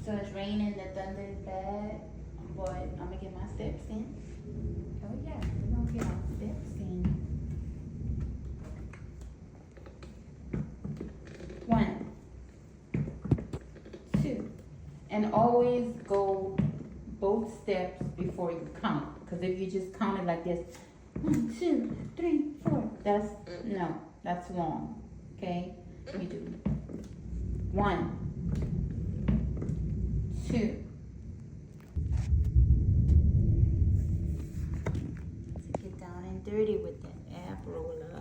So it's raining, the thunder is bad, but I'm gonna get my steps in. Oh yeah, we're gonna get our steps in. 1, 2, and always go both steps before you count. Because if you just count it like this, 1, 2, 3, 4, that's wrong. Okay, you do 1, 2. To get down and dirty with the ab roller.